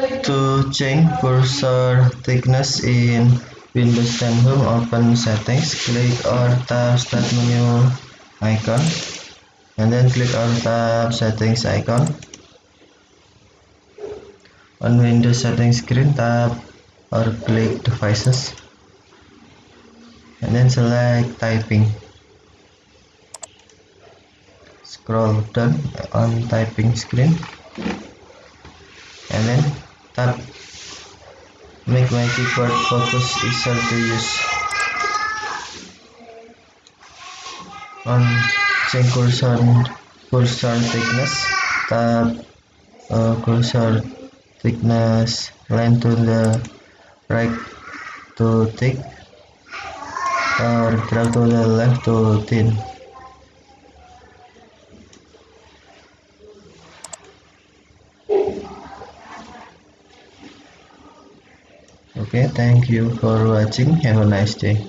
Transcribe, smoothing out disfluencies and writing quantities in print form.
To change cursor thickness in Windows 10 Home, open Settings, click or tap Start menu icon, and then click or tap Settings icon. On Windows Settings screen, tap or click Devices, and then select Typing. Scroll down on Typing screen, and then tap Make my keyboard focus easier to use. On change cursor thickness, tap cursor thickness line to the right to thick, or drag to the left to thin. Okay, thank you for watching. Have a nice day.